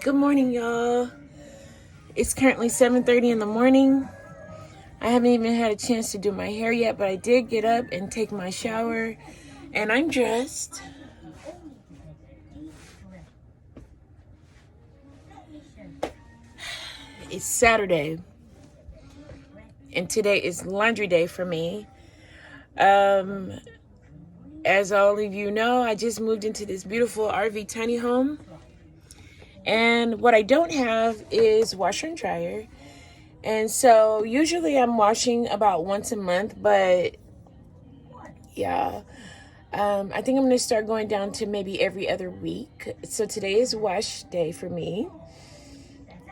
Good morning, y'all. It's currently 7:30 in the morning. I haven't even had a chance to do my hair yet, but I did get up and take my shower, and I'm dressed. It's Saturday, and today is laundry day for me. As all of you know, I just moved into this beautiful RV tiny home. And what I don't have is washer and dryer. And so usually I'm washing about once a month, but yeah, I think I'm going to start going down to maybe every other week. So today is wash day for me.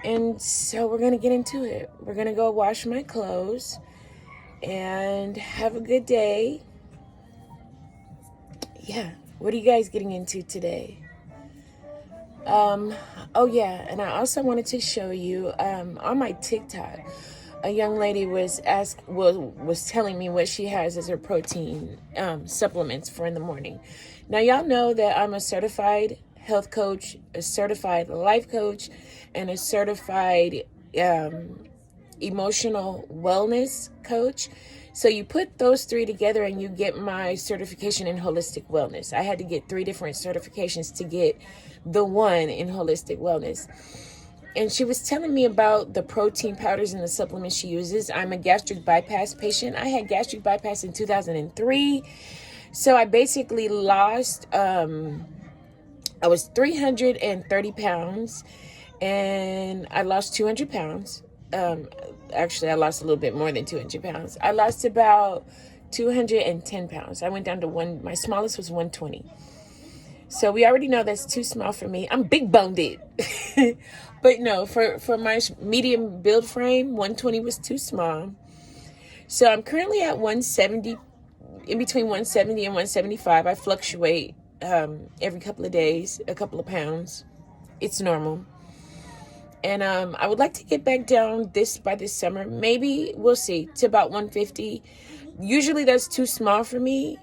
And so we're going to get into it. We're going to go wash my clothes and have a good day. Yeah. What are you guys getting into today? Oh yeah, and I also wanted to show you on my TikTok, a young lady was telling me what she has as her protein supplements for in the morning. Now y'all know that I'm a certified health coach, a certified life coach, and a certified emotional wellness coach. So you put those three together and you get my certification in holistic wellness. I had to get 3 different certifications to get the one in holistic wellness. And she was telling me about the protein powders and the supplements she uses. I'm a gastric bypass patient. I had gastric bypass in 2003. So I basically lost, I was 330 pounds and I lost 200 pounds. Actually, I lost a little bit more than 200 pounds. I lost about 210 pounds. I went down to my smallest was 120. So we already know that's too small for me. I'm big boned it. But no, for my medium build frame, 120 was too small. So I'm currently at 170, in between 170 and 175. I fluctuate every couple of days, a couple of pounds. It's normal. And I would like to get back down by this summer. Maybe, we'll see, to about 150. Usually that's too small for me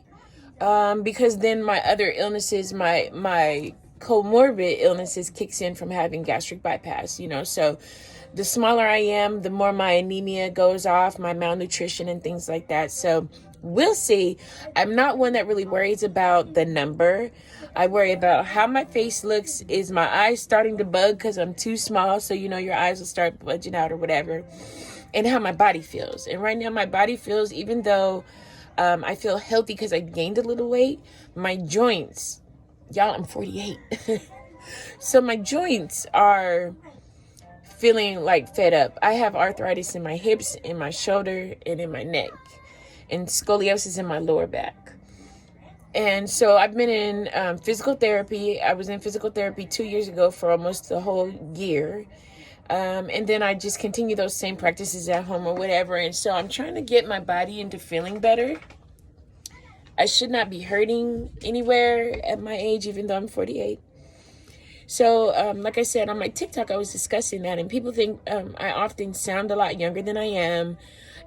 because then my other illnesses, my comorbid illnesses kicks in from having gastric bypass, So the smaller I am, the more my anemia goes off, my malnutrition and things like that. So we'll see. I'm not one that really worries about the number. I worry about how my face looks. Is my eyes starting to bug because I'm too small? So, your eyes will start budging out or whatever. And how my body feels. And right now my body feels, even though I feel healthy because I gained a little weight, my joints, y'all, I'm 48. So my joints are feeling like fed up. I have arthritis in my hips, in my shoulder, and in my neck. And scoliosis in my lower back. And so I've been in physical therapy. I was in physical therapy 2 years ago for almost the whole year. And then I just continue those same practices at home or whatever. And so I'm trying to get my body into feeling better. I should not be hurting anywhere at my age, even though I'm 48. So, like I said, on my TikTok, I was discussing that, and people think I often sound a lot younger than I am.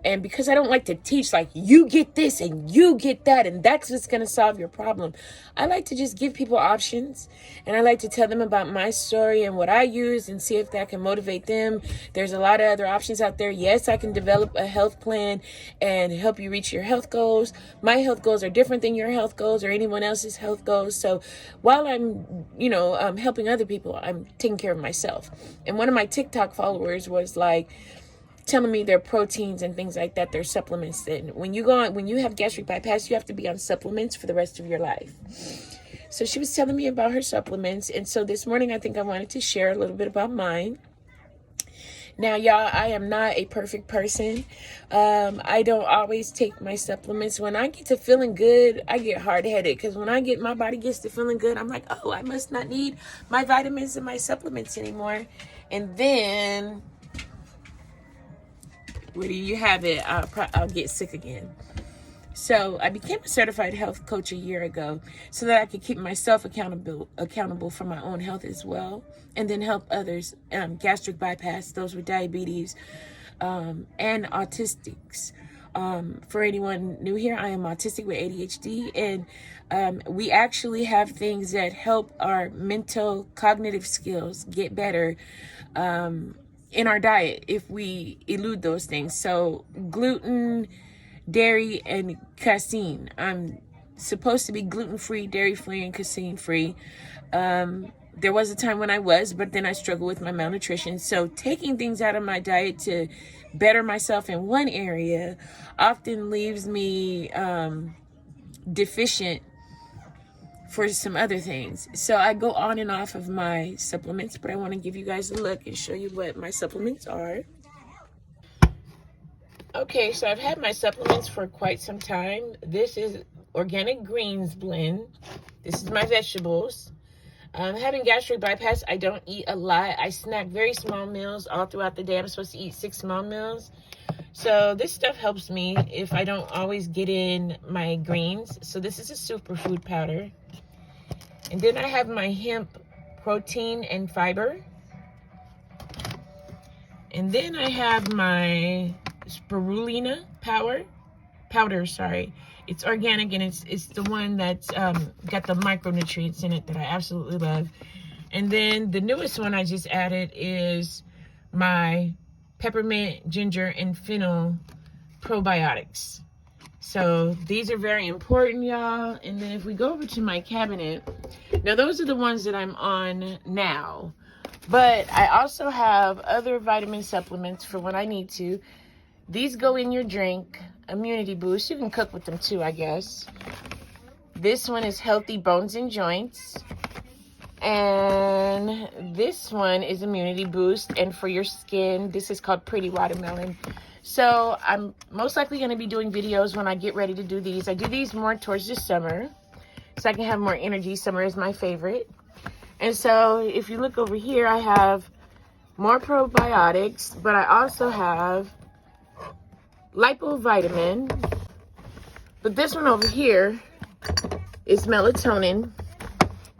And because I don't like to teach, like, you get this and you get that, and that's what's going to solve your problem, I like to just give people options. And I like to tell them about my story and what I use and see if that can motivate them. There's a lot of other options out there. Yes, I can develop a health plan and help you reach your health goals. My health goals are different than your health goals or anyone else's health goals. So while I'm, helping other people, I'm taking care of myself. And one of my TikTok followers was like, telling me their proteins and things like that, their supplements. And when you have gastric bypass, you have to be on supplements for the rest of your life. So she was telling me about her supplements. And so this morning, I think I wanted to share a little bit about mine. Now, y'all, I am not a perfect person. I don't always take my supplements. When I get to feeling good, I get hard-headed. Because when my body gets to feeling good, I'm like, oh, I must not need my vitamins and my supplements anymore. And then, where do you have it? I'll get sick again. So I became a certified health coach a year ago so that I could keep myself accountable for my own health as well, and then help others, gastric bypass, those with diabetes, and autistics. for anyone new here, I am autistic with ADHD, and we actually have things that help our mental cognitive skills get better in our diet if we elude those things. So gluten, dairy, and casein. I'm supposed to be gluten-free, dairy-free, and casein-free. There was a time when I was, but then I struggled with my malnutrition. So taking things out of my diet to better myself in one area often leaves me deficient for some other things. So I go on and off of my supplements, but I want to give you guys a look and show you what my supplements are. Okay, so I've had my supplements for quite some time. This is organic greens blend. This is my vegetables. Having gastric bypass, I don't eat a lot. I snack very small meals all throughout the day. I'm supposed to eat 6 small meals. So this stuff helps me if I don't always get in my greens. So this is a superfood powder. And then I have my hemp protein and fiber. And then I have my spirulina powder, sorry. It's organic, and it's the one that's got the micronutrients in it that I absolutely love. And then the newest one I just added is my peppermint, ginger, and fennel probiotics. So these are very important, y'all. And then if we go over to my cabinet, now those are the ones that I'm on now. But I also have other vitamin supplements for when I need to. These go in your drink. Immunity boost. You can cook with them too, I guess. This one is healthy bones and joints. And this one is immunity boost. And for your skin, this is called Pretty Watermelon. So I'm most likely going to be doing videos when I get ready to do these. I do these more towards the summer so I can have more energy. Summer is my favorite. And so if you look over here, I have more probiotics, but I also have lipovitamin. But this one over here is melatonin.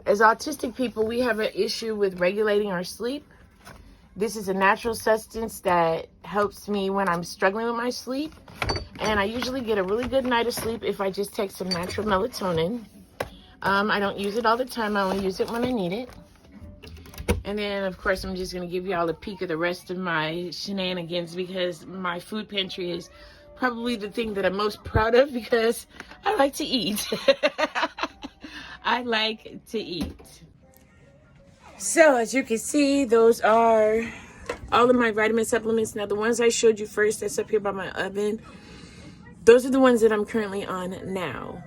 As autistic people, we have an issue with regulating our sleep. This is a natural substance that helps me when I'm struggling with my sleep. And I usually get a really good night of sleep if I just take some natural melatonin. I don't use it all the time. I only use it when I need it. And then, of course, I'm just going to give y'all a peek of the rest of my shenanigans because my food pantry is probably the thing that I'm most proud of because I like to eat. I like to eat. So, as you can see, those are all of my vitamin supplements. Now, the ones I showed you first, that's up here by my oven, those are the ones that I'm currently on now.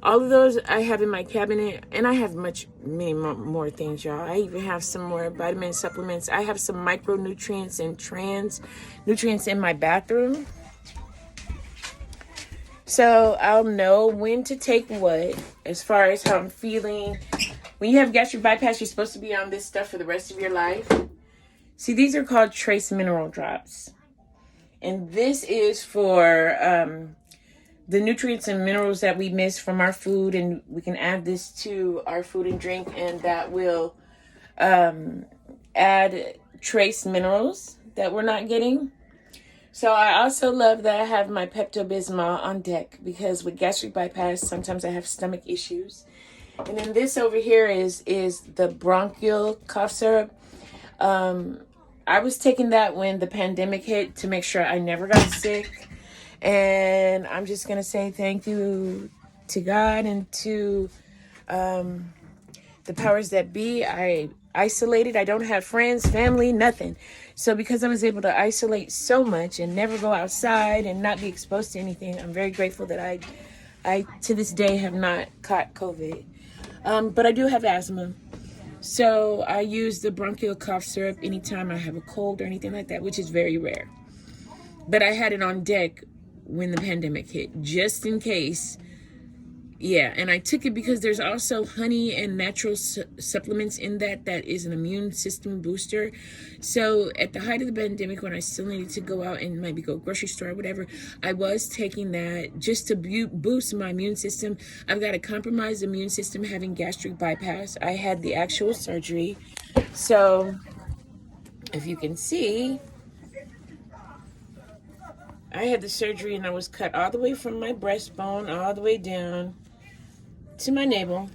All of those I have in my cabinet, and I have many more things, y'all. I even have some more vitamin supplements. I have some micronutrients and trans nutrients in my bathroom. So I'll know when to take what as far as how I'm feeling. When you have gastric bypass, you're supposed to be on this stuff for the rest of your life. See, these are called trace mineral drops. And this is for the nutrients and minerals that we miss from our food, and we can add this to our food and drink, and that will add trace minerals that we're not getting. So I also love that I have my Pepto-Bismol on deck because with gastric bypass, sometimes I have stomach issues. And then this over here is the bronchial cough syrup. I was taking that when the pandemic hit to make sure I never got sick. And I'm just going to say thank you to God and to the powers that be. I isolated. I don't have friends, family, nothing. So because I was able to isolate so much and never go outside and not be exposed to anything, I'm very grateful that I to this day have not caught COVID. But I do have asthma. So I use the bronchial cough syrup anytime I have a cold or anything like that, which is very rare. But I had it on deck when the pandemic hit, just in case. Yeah, and I took it because there's also honey and natural supplements in that is an immune system booster. So at the height of the pandemic, when I still needed to go out and maybe go grocery store or whatever, I was taking that just to boost my immune system. I've got a compromised immune system having gastric bypass. I had the actual surgery. So if you can see, I I had the surgery and I was cut all the way from my breastbone all the way down to my navel.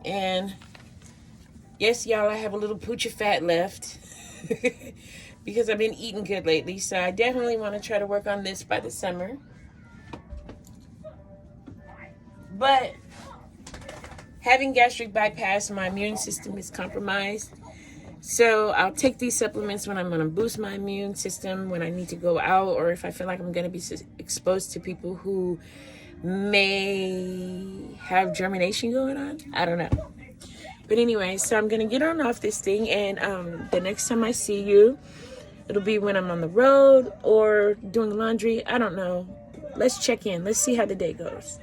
And yes, y'all, I have a little pooch of fat left because I've been eating good lately. So I definitely want to try to work on this by the summer. But having gastric bypass, my immune system is compromised. So I'll take these supplements when I'm going to boost my immune system, when I need to go out, or if I feel like I'm going to be exposed to people who may have germination going on. I don't know. But anyway, so I'm going to get on off this thing, and the next time I see you, it'll be when I'm on the road or doing laundry. I don't know. Let's check in. Let's see how the day goes.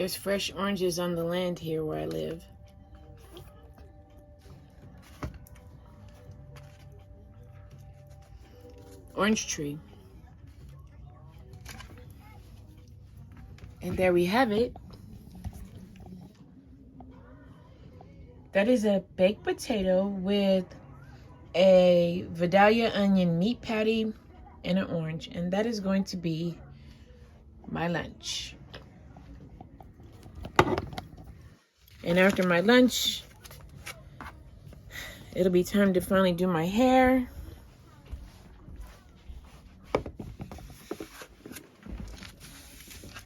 There's fresh oranges on the land here where I live. Orange tree. And there we have it. That is a baked potato with a Vidalia onion meat patty and an orange. And that is going to be my lunch. And after my lunch, it'll be time to finally do my hair.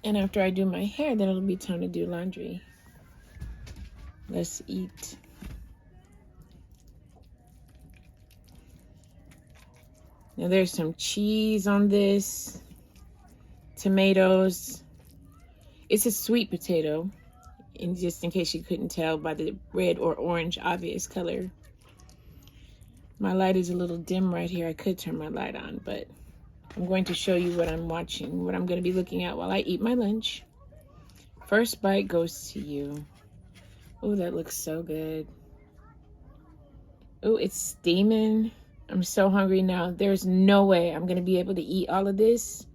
And after I do my hair, then it'll be time to do laundry. Let's eat. Now there's some cheese on this, tomatoes. It's a sweet potato, and just in case you couldn't tell by the red or orange obvious color. My light is a little dim right here. I could turn my light on, but I'm going to show you what I'm watching, what I'm going to be looking at while I eat my lunch. First bite goes to you. Oh, that looks so good. Oh, it's steaming. I'm so hungry now. There's no way I'm going to be able to eat all of this.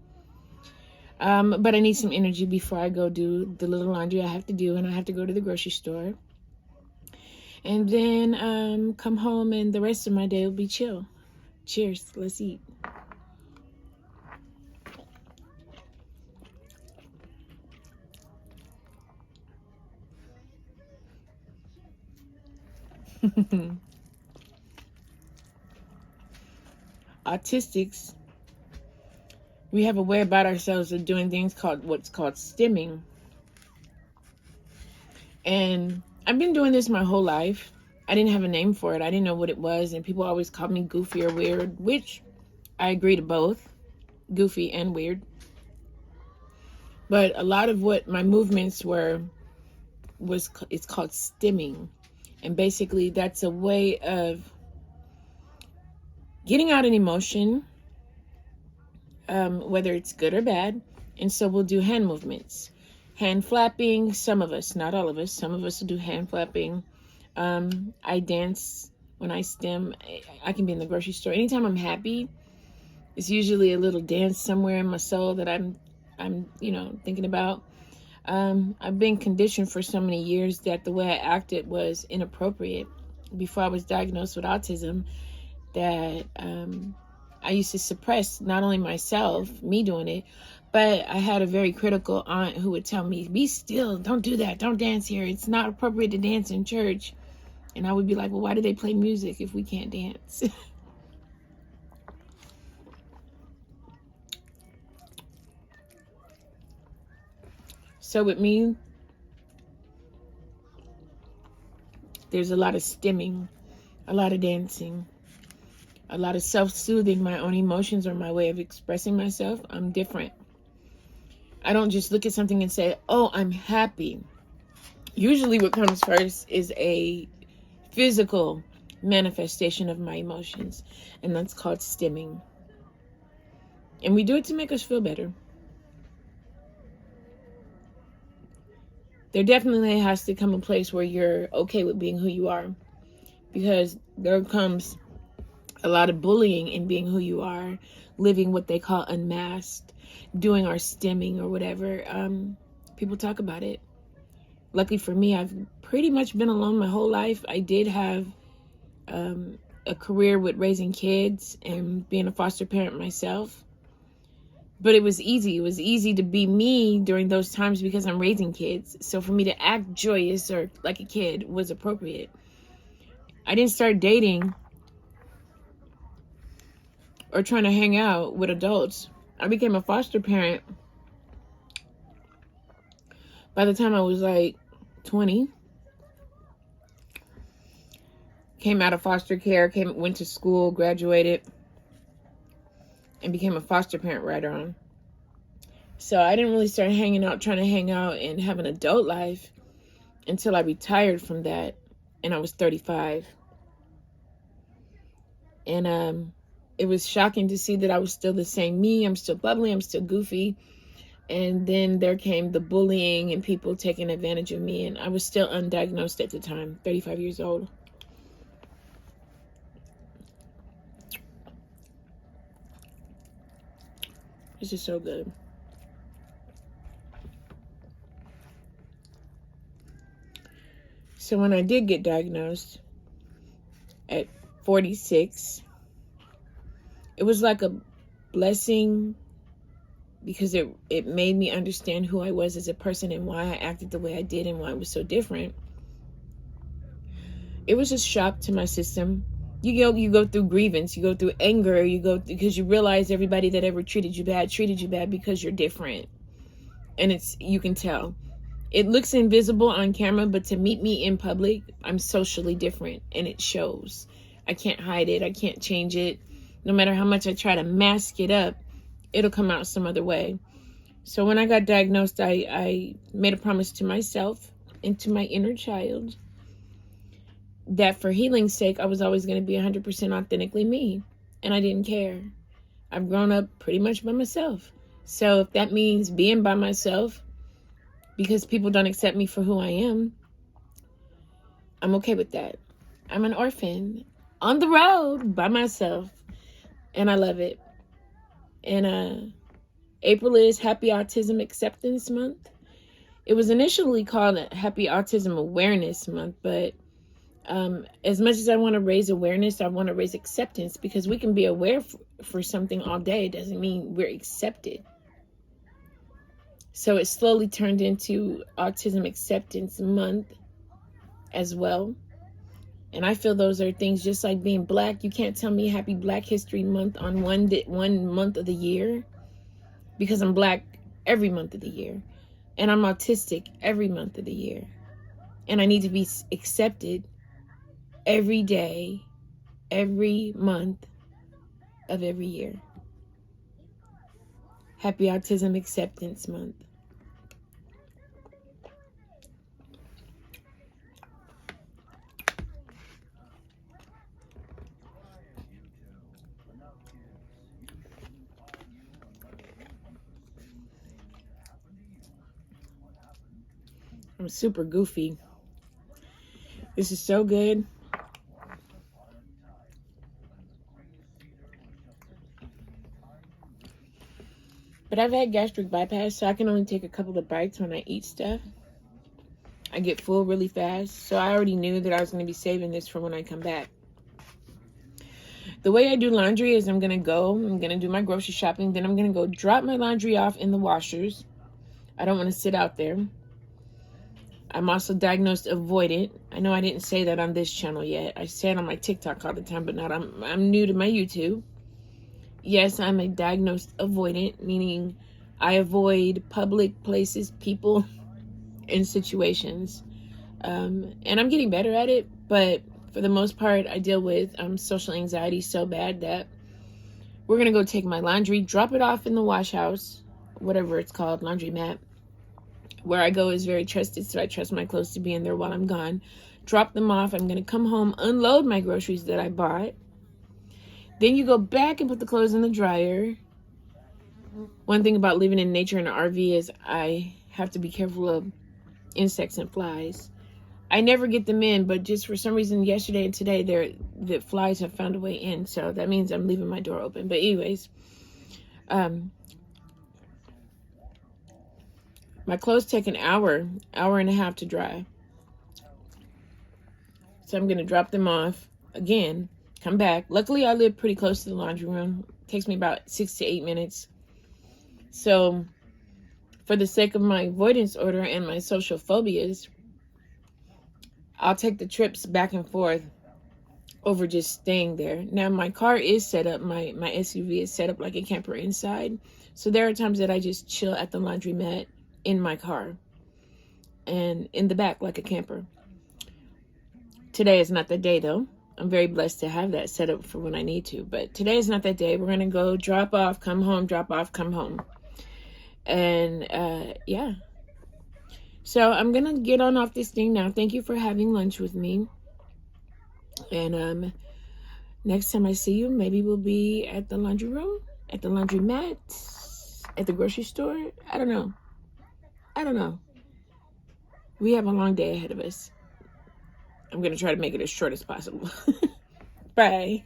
But I need some energy before I go do the little laundry I have to do, and I have to go to the grocery store. And then come home, and the rest of my day will be chill. Cheers. Let's eat. Autistics, we have a way about ourselves of doing things called what's called stimming. And I've been doing this my whole life. I didn't have a name for it. I didn't know what it was. And people always called me goofy or weird, which I agree to both, goofy and weird. But a lot of what my movements were it's called stimming. And basically that's a way of getting out an emotion, whether it's good or bad. And so we'll do hand movements, hand flapping. Some of us, not all of us, some of us will do hand flapping. I dance when I stim. I can be in the grocery store. Anytime I'm happy, it's usually a little dance somewhere in my soul that I'm thinking about. I've been conditioned for so many years that the way I acted was inappropriate before I was diagnosed with autism, that I used to suppress not only myself, me doing it, but I had a very critical aunt who would tell me, be still, don't do that, don't dance here, it's not appropriate to dance in church. And I would be like, well, why do they play music if we can't dance? So with me, there's a lot of stimming, a lot of dancing, a lot of self-soothing my own emotions or my way of expressing myself. I'm different. I don't just look at something and say, oh, I'm happy. Usually what comes first is a physical manifestation of my emotions, and that's called stimming. And we do it to make us feel better. There definitely has to come a place where you're okay with being who you are, because there comes a lot of bullying in being who you are, living what they call unmasked, doing our stimming or whatever. People talk about it. Luckily for me, I've pretty much been alone my whole life. I did have a career with raising kids and being a foster parent myself. But it was easy. It was easy to be me during those times because I'm raising kids. So for me to act joyous or like a kid was appropriate. I didn't start dating or trying to hang out with adults. I became a foster parent by the time I was like 20. Came out of foster care, went to school, graduated, and became a foster parent right on. So I didn't really start trying to hang out and have an adult life until I retired from that, and I was 35. And it was shocking to see that I was still the same me. I'm still bubbly, I'm still goofy, And then there came the bullying and people taking advantage of me. And I was still undiagnosed at the time, 35 years old. This is so good. So when I did get diagnosed at 46, it was like a blessing, because it made me understand who I was as a person and why I acted the way I did and why I was so different. It was a shock to my system. You go through grievance, you go through anger, because you realize everybody that ever treated you bad because you're different. And you can tell. It looks invisible on camera, but to meet me in public, I'm socially different, and it shows. I can't hide it. I can't change it. No matter how much I try to mask it up, it'll come out some other way. So when I got diagnosed, I made a promise to myself and to my inner child that for healing's sake, I was always going to be 100% authentically me, and I didn't care. I've grown up pretty much by myself. So if that means being by myself because people don't accept me for who I am, I'm okay with that. I'm an orphan on the road by myself, and I love it. And April is Happy Autism Acceptance Month. It was initially called Happy Autism Awareness Month, but as much as I want to raise awareness, I want to raise acceptance, because we can be aware for something all day. It doesn't mean we're accepted. So it slowly turned into Autism Acceptance Month as well. And I feel those are things just like being black. You can't tell me Happy Black History Month on one month of the year, because I'm black every month of the year. And I'm autistic every month of the year. And I need to be accepted every day, every month of every year. Happy Autism Acceptance Month. I'm super goofy. This is so good. But I've had gastric bypass, so I can only take a couple of bites when I eat stuff. I get full really fast, so I already knew that I was going to be saving this for when I come back. The way I do laundry is I'm going to do my grocery shopping, then I'm going to go drop my laundry off in the washers. I don't want to sit out there. I'm also diagnosed avoidant. I know I didn't say that on this channel yet. I say it on my TikTok all the time, but not I'm new to my YouTube. Yes, I'm a diagnosed avoidant, meaning I avoid public places, people, and situations. And I'm getting better at it, but for the most part, I deal with social anxiety so bad that we're going to go take my laundry, drop it off in the wash house, whatever it's called, laundromat. Where I go is very trusted, so I trust my clothes to be in there while I'm gone. Drop them off. I'm going to come home, unload my groceries that I bought. Then you go back and put the clothes in the dryer. One thing about living in nature in an RV is I have to be careful of insects and flies. I never get them in, but just for some reason yesterday and today, the flies have found a way in. So that means I'm leaving my door open. But anyways, my clothes take an hour and a half to dry. So I'm going to drop them off again, come back. Luckily, I live pretty close to the laundry room. It takes me about 6 to 8 minutes. So for the sake of my avoidance order and my social phobias, I'll take the trips back and forth over just staying there. Now, my car is set up, my SUV is set up like a camper inside. So there are times that I just chill at the laundromat in my car and in the back like a camper. Today is not the day, though. I'm very blessed to have that set up for when I need to. But today is not that day. We're going to go drop off, come home, drop off, come home. And yeah. So I'm going to get on off this thing now. Thank you for having lunch with me. And next time I see you, maybe we'll be at the laundry room, at the laundromat. at the grocery store. I don't know. We have a long day ahead of us. I'm going to try to make it as short as possible. Bye.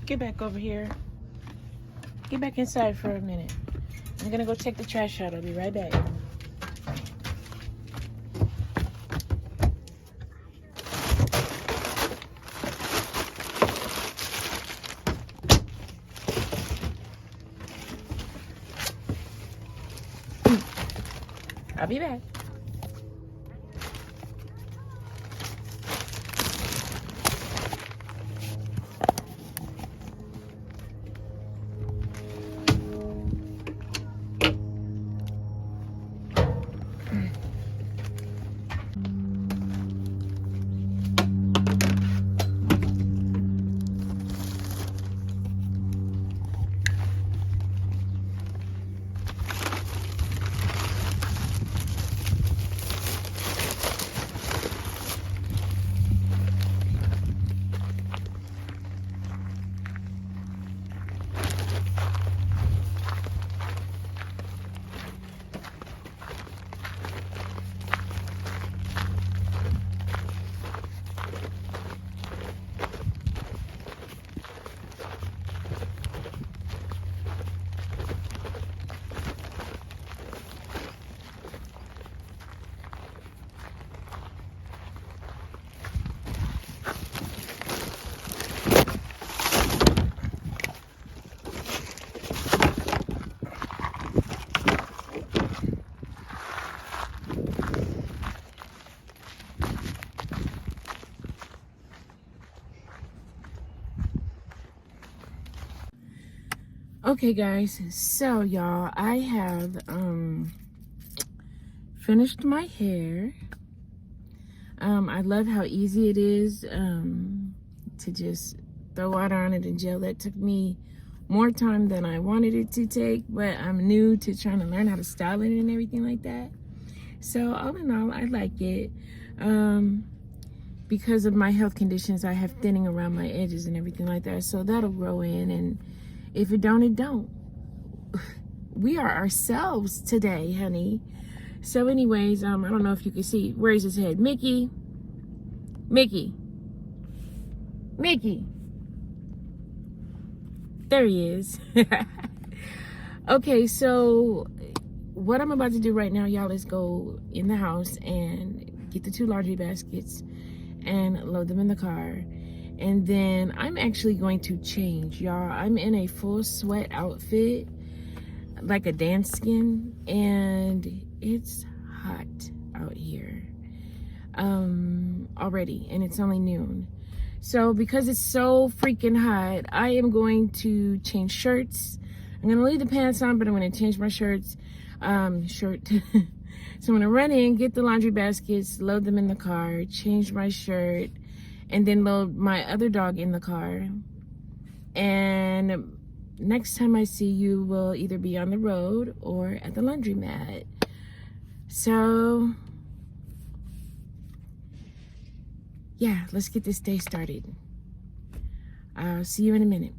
Get back over here. Get back inside for a minute. I'm gonna go take the trash out. I'll be right back. I'll be back. Okay guys, so y'all, I have finished my hair. I love how easy it is to just throw water on it and gel. That took me more time than I wanted it to take, but I'm new to trying to learn how to style it and everything like that. So all in all, I like it. Because of my health conditions, I have thinning around my edges and everything like that, so that'll grow in, and if it don't, it don't. We are ourselves today, honey. So anyways, I don't know if you can see. Where's his head? Mickey. Mickey. Mickey. There he is. Okay, so what I'm about to do right now, y'all, is go in the house and get the 2 laundry baskets and load them in the car. And then I'm actually going to change, y'all. I'm in a full sweat outfit, like a dance skin, and it's hot out here already, and it's only noon. So because it's so freaking hot, I am going to change shirts. I'm gonna leave the pants on, but I'm gonna change my shirts. So I'm gonna run in, get the laundry baskets, load them in the car, change my shirt, and then load my other dog in the car. And next time I see you will either be on the road or at the laundromat. So yeah, let's get this day started. I'll see you in a minute.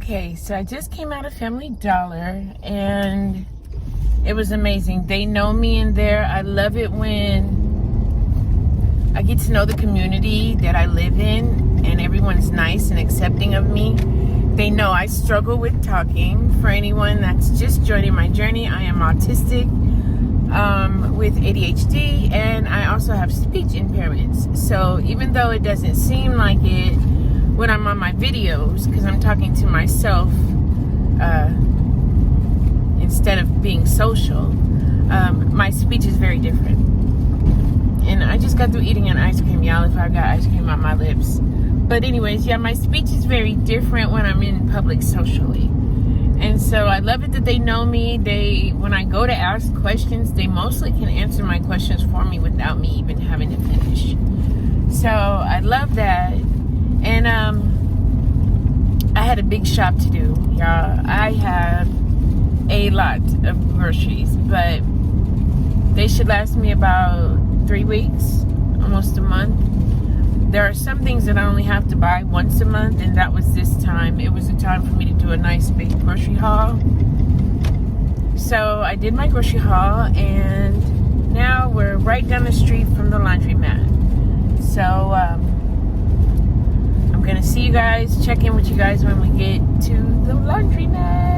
Okay, so I just came out of Family Dollar and it was amazing. They know me in there. I love it when I get to know the community that I live in and everyone's nice and accepting of me. They know I struggle with talking. For anyone that's just joining my journey, I am autistic with ADHD, and I also have speech impairments. So even though it doesn't seem like it when I'm on my videos, because I'm talking to myself instead of being social, my speech is very different. And I just got through eating an ice cream. Y'all, if I got ice cream on my lips. But anyways, yeah, my speech is very different when I'm in public socially. And so I love it that they know me. When I go to ask questions, they mostly can answer my questions for me without me even having to finish. So I love that. And I had a big shop to do, y'all. I have a lot of groceries, but they should last me about 3 weeks, almost a month. There are some things that I only have to buy once a month, and that was this time. It was a time for me to do a nice big grocery haul. So I did my grocery haul, and now we're right down the street from the laundromat. So I'm gonna see you guys, check in with you guys when we get to the laundromat.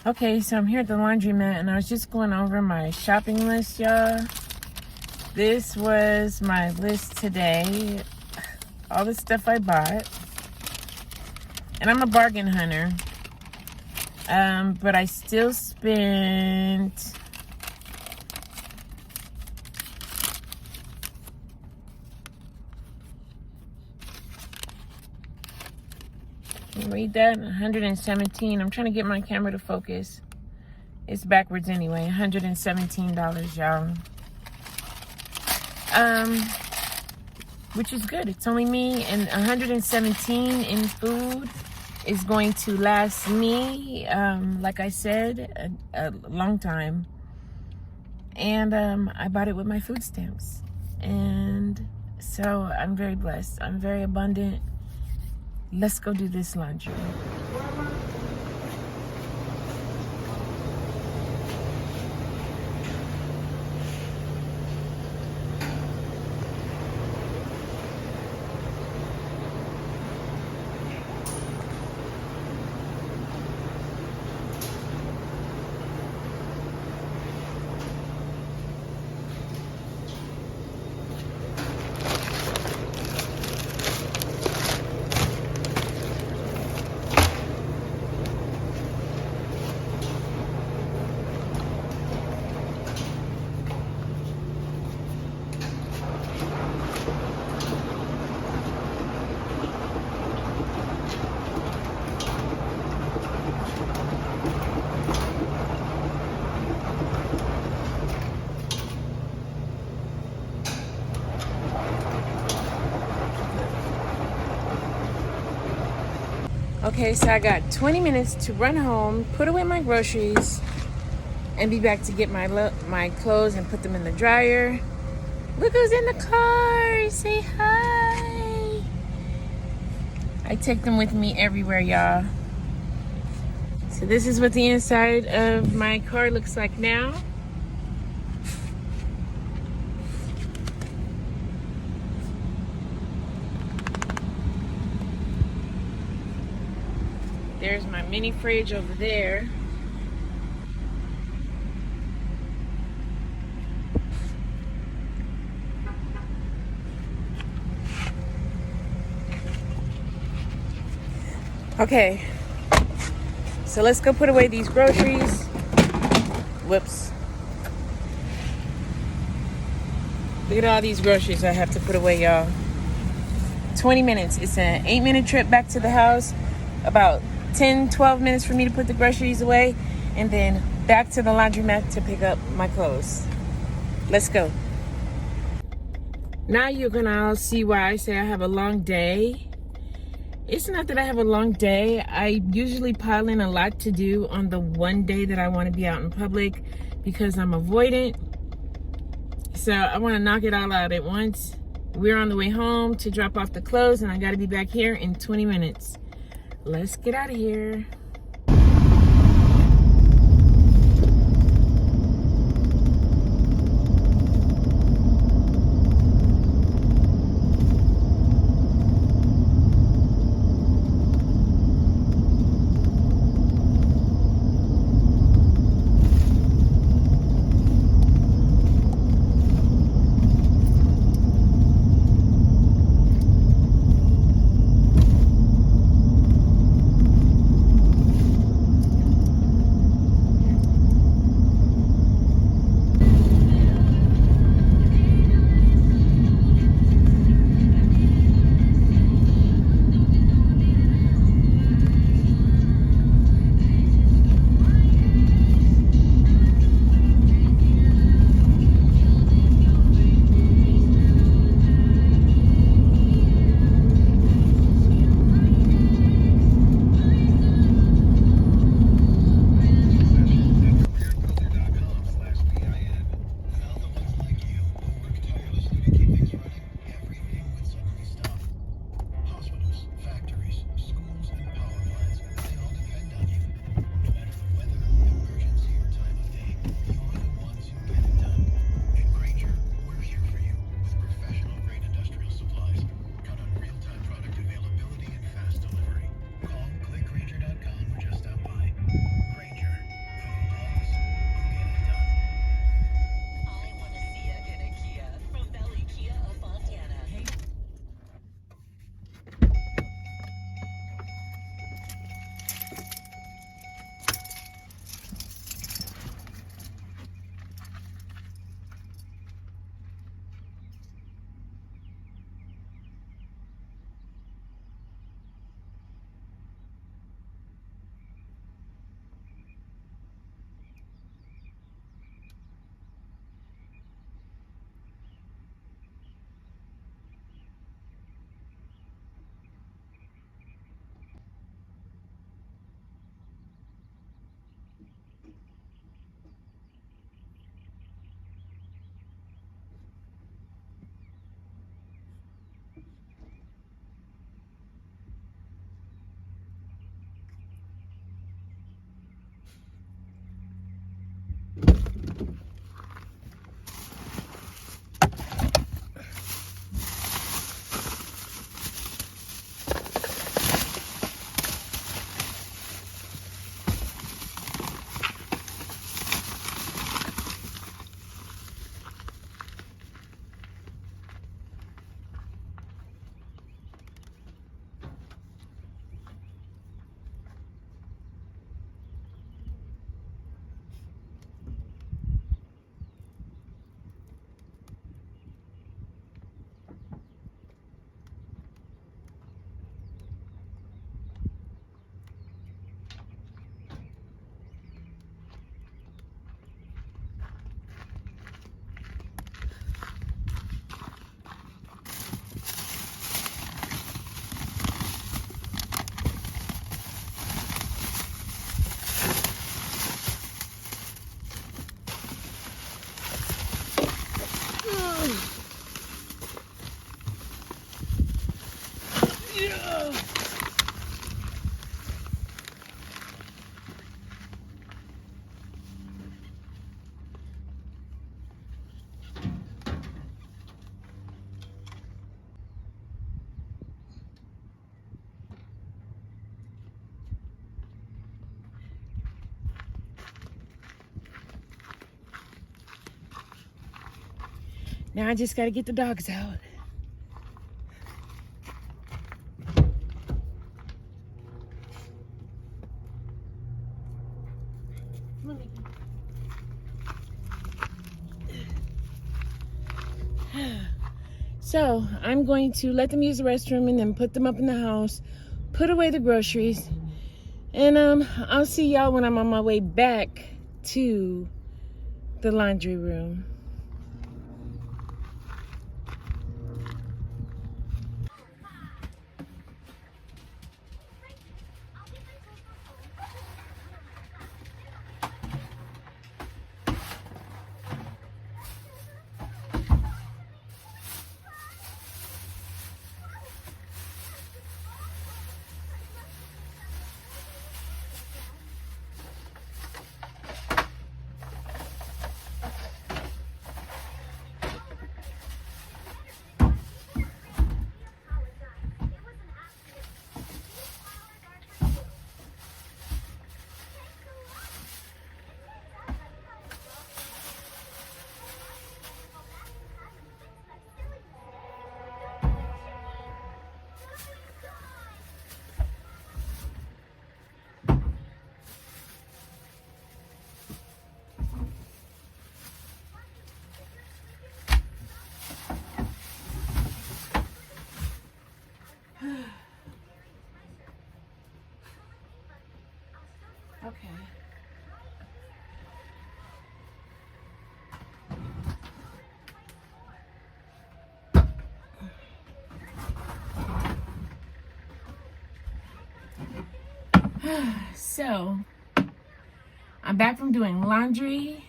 Okay, so I'm here at the laundromat, and I was just going over my shopping list, y'all. This was my list today. All the stuff I bought. And I'm a bargain hunter. But I still spent... Read that, 117. I'm trying to get my camera to focus. It's backwards anyway. $117, y'all. Which is good. It's only me, and 117 in food is going to last me, like I said, a long time. And I bought it with my food stamps. And so I'm very blessed. I'm very abundant. Let's go do this laundry. Okay, so I got 20 minutes to run home, put away my groceries, and be back to get my clothes and put them in the dryer. Look who's in the car. Say hi. I take them with me everywhere, y'all. So this is what the inside of my car looks like now. mini fridge over there. Okay, so let's go put away these groceries. Whoops. Look at all these groceries I have to put away, y'all. 20 minutes. It's an 8-minute trip back to the house. About 10-12 minutes for me to put the groceries away, and then back to the laundromat to pick up my clothes. Let's go. Now you're gonna all see why I say I have a long day. It's not that I have a long day. I usually pile in a lot to do on the one day that I want to be out in public because I'm avoidant. So I want to knock it all out at once. We're on the way home to drop off the clothes, and I got to be back here in 20 minutes. Let's get out of here. Now I just got to get the dogs out. So I'm going to let them use the restroom and then put them up in the house, put away the groceries, and I'll see y'all when I'm on my way back to the laundry room. Okay. So, I'm back from doing laundry.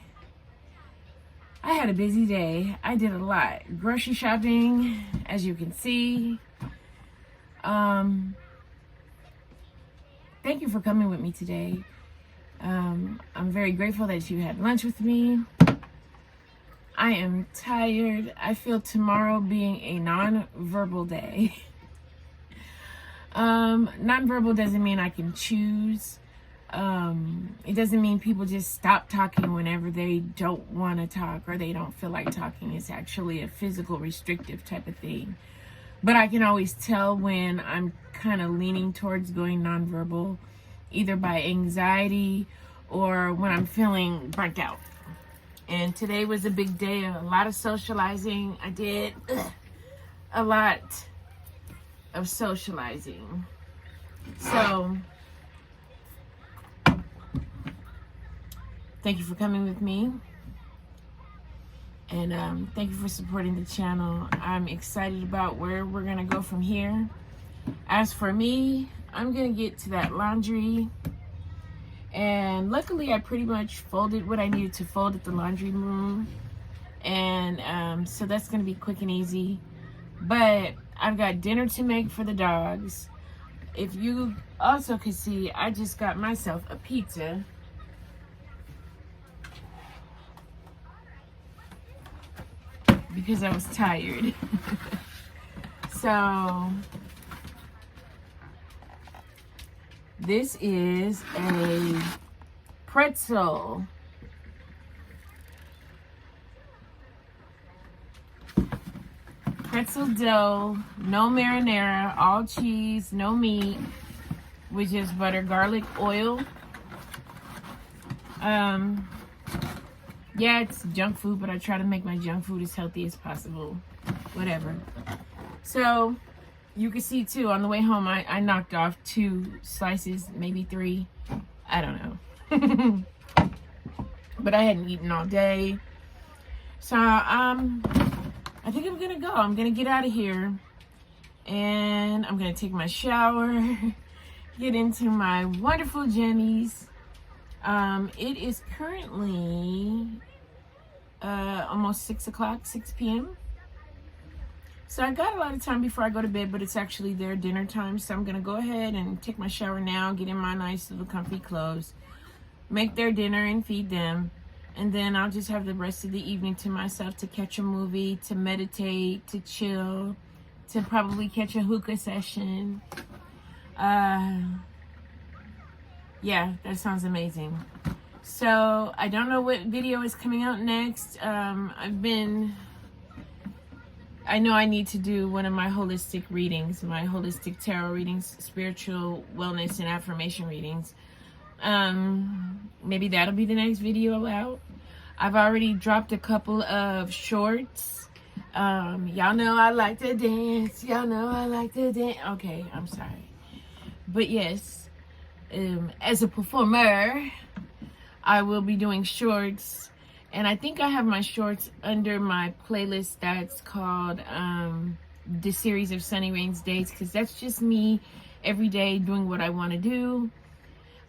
I had a busy day. I did a lot. Grocery shopping, as you can see. Thank you for coming with me today. I'm very grateful that you had lunch with me. I am tired. I feel tomorrow being a non-verbal day. Non-verbal doesn't mean I can choose. It doesn't mean people just stop talking whenever they don't want to talk or they don't feel like talking. It's actually a physical restrictive type of thing. But I can always tell when I'm kind of leaning towards going nonverbal, either by anxiety or when I'm feeling burnt out. And today was a big day, a lot of socializing. I did a lot of socializing. So, thank you for coming with me. And thank you for supporting the channel. I'm excited about where we're going to go from here. As for me, I'm going to get to that laundry. And luckily, I pretty much folded what I needed to fold at the laundry room. And so that's going to be quick and easy. But I've got dinner to make for the dogs. If you also can see, I just got myself a pizza. Because I was tired. So, this is a pretzel. Pretzel dough, no marinara, all cheese, no meat, with just butter, garlic, oil. Yeah, it's junk food, but I try to make my junk food as healthy as possible. Whatever. So, you can see too, on the way home, I knocked off 2 slices, maybe 3. I don't know. But I hadn't eaten all day. So, I think I'm gonna go. I'm gonna get out of here. And I'm gonna take my shower, get into my wonderful jammies. It is currently almost 6 o'clock, 6 p.m. So I got a lot of time before I go to bed, but it's actually their dinner time. So I'm going to go ahead and take my shower now, get in my nice little comfy clothes, make their dinner and feed them. And then I'll just have the rest of the evening to myself to catch a movie, to meditate, to chill, to probably catch a hookah session. Yeah, that sounds amazing. So I don't know what video is coming out next. I've been I know I need to do one of my holistic readings, my holistic tarot readings, spiritual wellness and affirmation readings. Maybe that'll be the next video out. I've already dropped a couple of shorts. Y'all know I like to dance. Y'all know I like to dance. Okay, I'm sorry. But yes, as a performer, I will be doing shorts. And I think I have my shorts under my playlist that's called The Series of Sunny Rains Days, because that's just me every day doing what I want to do.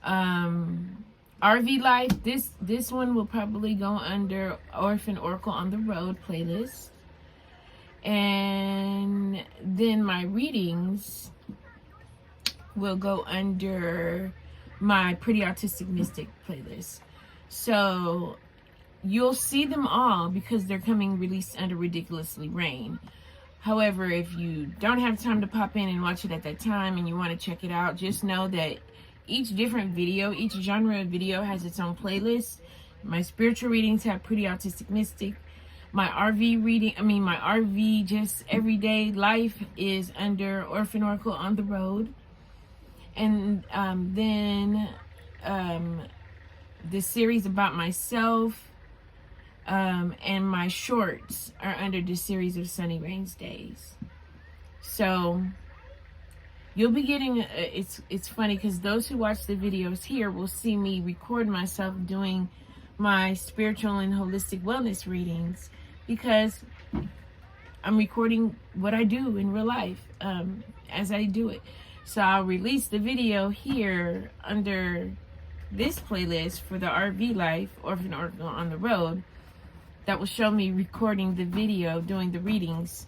RV Life, this one will probably go under Orphan Oracle on the Road playlist. And then my readings will go under my Pretty Autistic Mystic playlist. So you'll see them all because they're coming released under Ridiculously Rain. However, if you don't have time to pop in and watch it at that time and you want to check it out, just know that each different video, each genre of video has its own playlist. My spiritual readings have Pretty Autistic Mystic. My RV just everyday life is under Orphan Oracle on the Road. And then the series about myself and my shorts are under the series of Sunny Rains Days. So you'll be getting, it's funny because those who watch the videos here will see me record myself doing my spiritual and holistic wellness readings, because I'm recording what I do in real life as I do it. So I'll release the video here under this playlist for the RV Life, Orphan Oracle on the Road, that will show me recording the video doing the readings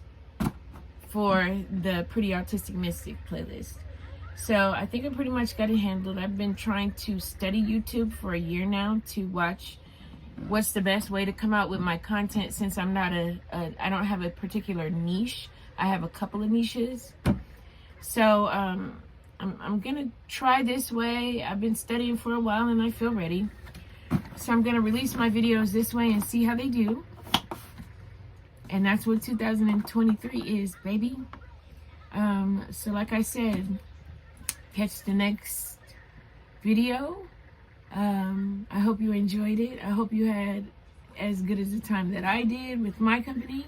for the Pretty Autistic Mystic playlist. So I think I pretty much got it handled. I've been trying to study YouTube for a year now to watch what's the best way to come out with my content, since I'm not I don't have a particular niche. I have a couple of niches. So I'm gonna try this way. I've been studying for a while and I feel ready. So I'm gonna release my videos this way and see how they do. And that's what 2023 is, baby. So like I said, catch the next video. I hope you enjoyed it. I hope you had as good as the time that I did with my company.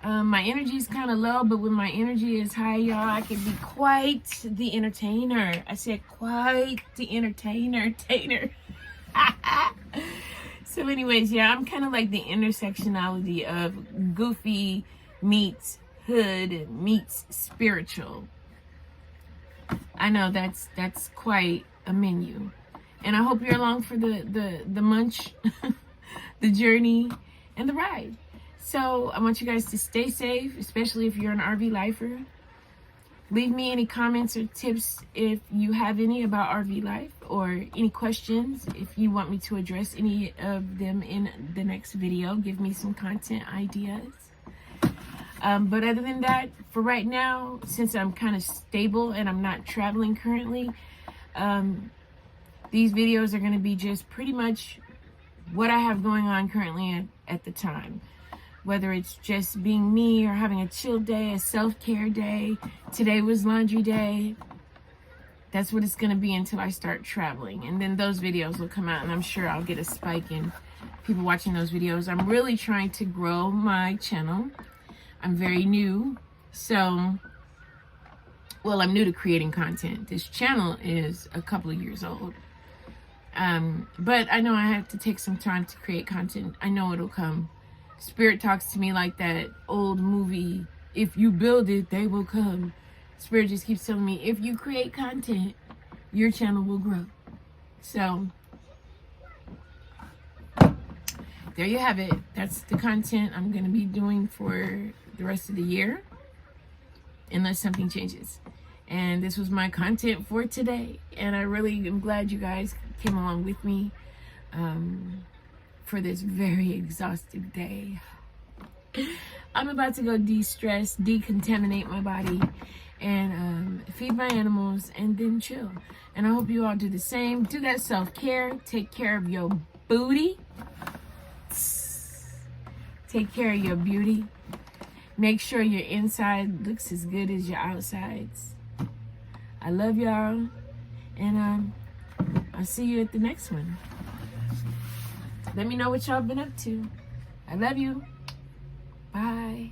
My energy is kind of low, but when my energy is high, y'all, I can be quite the entertainer. I said quite the entertainer. So anyways, yeah, I'm kind of like the intersectionality of goofy meets hood meets spiritual. I know that's quite a menu. And I hope you're along for the munch, the journey, and the ride. So I want you guys to stay safe, especially if you're an RV lifer. Leave me any comments or tips if you have any about RV life, or any questions if you want me to address any of them in the next video. Give me some content ideas. But other than that, for right now, since I'm kind of stable and I'm not traveling currently, these videos are going to be just pretty much what I have going on currently at the time. Whether it's just being me or having a chill day, a self-care day. Today was laundry day. That's what it's going to be until I start traveling. And then those videos will come out and I'm sure I'll get a spike in people watching those videos. I'm really trying to grow my channel. I'm very new. So, well, I'm new to creating content. This channel is a couple of years old. But I know I have to take some time to create content. I know it'll come. Spirit talks to me like that old movie, if you build it, they will come. Spirit just keeps telling me, if you create content, your channel will grow. So, there you have it. That's the content I'm going to be doing for the rest of the year, unless something changes. And this was my content for today. And I really am glad you guys came along with me for this very exhaustive day. I'm about to go de-stress, decontaminate my body, and feed my animals, and then chill. And I hope you all do the same. Do that self-care. Take care of your booty. Take care of your beauty. make sure your inside looks as good as your outsides. I love y'all, and I'll see you at the next one. Let me know what y'all been up to. I love you. Bye.